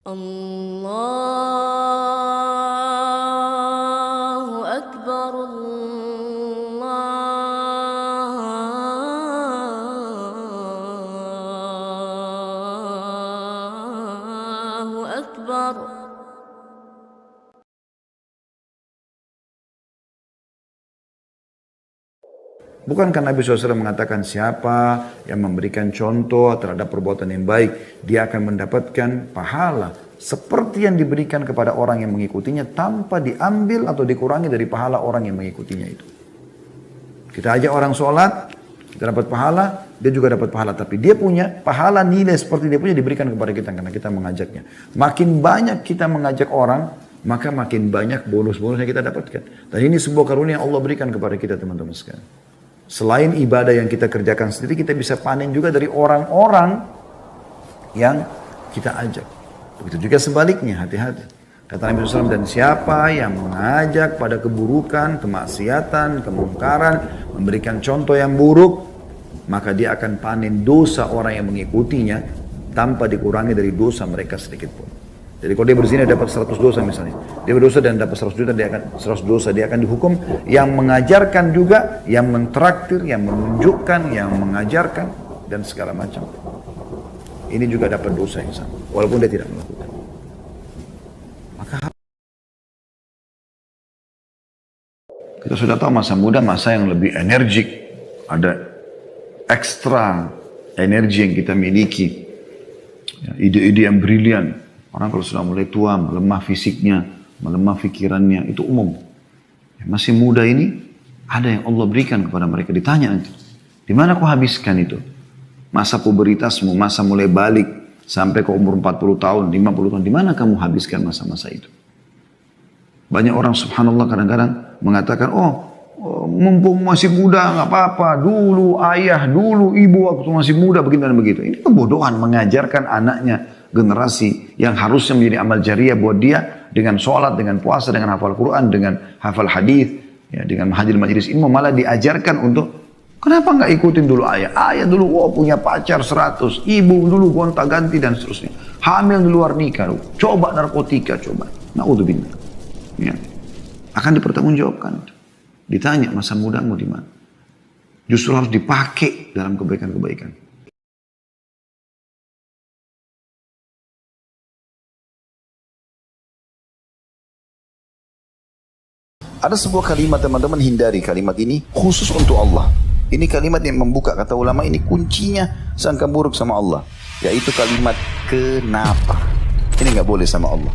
Allahu Akbar, Allahu Akbar. Bukankah Nabi SAW mengatakan siapa yang memberikan contoh terhadap perbuatan yang baik, dia akan mendapatkan pahala seperti yang diberikan kepada orang yang mengikutinya tanpa diambil atau dikurangi dari pahala orang yang mengikutinya itu. Kita ajak orang sholat, kita dapat pahala, dia juga dapat pahala. Tapi dia punya pahala nilai seperti dia punya diberikan kepada kita karena kita mengajaknya. Makin banyak kita mengajak orang, maka makin banyak bonus-bonus yang kita dapatkan. Dan ini sebuah karunia yang Allah berikan kepada kita teman-teman sekalian. Selain ibadah yang kita kerjakan sendiri, kita bisa panen juga dari orang-orang yang kita ajak. Begitu juga sebaliknya, hati-hati. Kata Nabi SAW, dan siapa yang mengajak pada keburukan, kemaksiatan, kemungkaran, memberikan contoh yang buruk, maka dia akan panen dosa orang yang mengikutinya tanpa dikurangi dari dosa mereka sedikit pun. Jadi kalau dia berzina dapat 100 dosa misalnya. Dia berdosa dan dapat 100 juta, dia akan 100 dosa, dia akan dihukum. Yang mengajarkan juga, yang mentraktir, yang menunjukkan, yang mengajarkan, dan segala macam. Ini juga dapat dosa yang sama, walaupun dia tidak melakukan. Maka kita sudah tahu masa muda, masa yang lebih energik. Ada ekstra energi yang kita miliki. Ide-ide yang brilian. Orang kalau sudah mulai tua, melemah fisiknya, melemah pikirannya, itu umum. Masih muda ini, ada yang Allah berikan kepada mereka. Ditanya nanti, di mana kau habiskan itu? Masa puberitasmu, masa mulai balik, sampai ke umur 40 tahun, 50 tahun, di mana kamu habiskan masa-masa itu? Banyak orang subhanallah kadang-kadang mengatakan, mumpung masih muda, nggak apa-apa. Dulu ayah, dulu ibu waktu masih muda, begini dan begitu. Ini kebodohan mengajarkan anaknya, generasi yang harusnya menjadi amal jariah buat dia dengan sholat, dengan puasa, dengan hafal Quran, dengan hafal hadis, ya, dengan hadir majelis ilmu, malah diajarkan untuk kenapa nggak ikutin dulu ayah? Ayah dulu punya pacar 100, ibu dulu gonta-ganti dan seterusnya. Hamil di luar nikah, coba narkotika, coba. Naudzubillah. Ya. Akan dipertanggungjawabkan. Ditanya masa mudamu di mana? Justru harus dipakai dalam kebaikan-kebaikan. Ada sebuah kalimat teman-teman, hindari kalimat ini khusus untuk Allah. Ini kalimat yang membuka, kata ulama, ini kuncinya sangka buruk sama Allah. Yaitu kalimat kenapa. Ini nggak boleh sama Allah.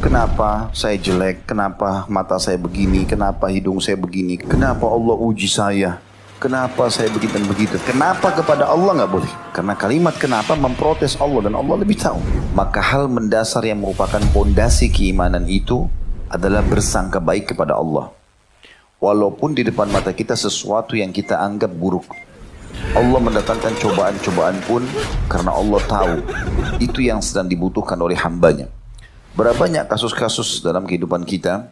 Kenapa saya jelek? Kenapa mata saya begini? Kenapa hidung saya begini? Kenapa Allah uji saya? Kenapa saya begitu dan begitu? Kenapa kepada Allah nggak boleh? Karena kalimat kenapa memprotes Allah dan Allah lebih tahu. Maka hal mendasar yang merupakan pondasi keimanan itu adalah bersangka baik kepada Allah. Walaupun di depan mata kita sesuatu yang kita anggap buruk. Allah mendatangkan cobaan-cobaan pun karena Allah tahu itu yang sedang dibutuhkan oleh hambanya. Berapa banyak kasus-kasus dalam kehidupan kita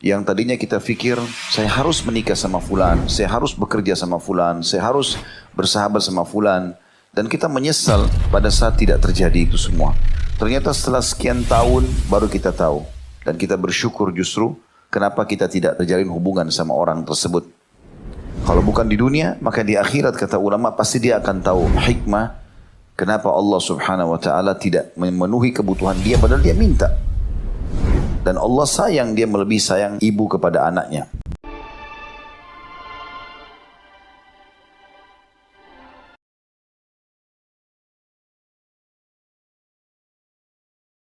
yang tadinya kita pikir saya harus menikah sama fulan, saya harus bekerja sama fulan, saya harus bersahabat sama fulan. Dan kita menyesal pada saat tidak terjadi itu semua. Ternyata setelah sekian tahun baru kita tahu. Dan kita bersyukur justru kenapa kita tidak terjalin hubungan sama orang tersebut. Kalau bukan di dunia, maka di akhirat kata ulama pasti dia akan tahu hikmah kenapa Allah subhanahu wa ta'ala tidak memenuhi kebutuhan dia padahal dia minta. Dan Allah sayang, dia melebihi sayang ibu kepada anaknya.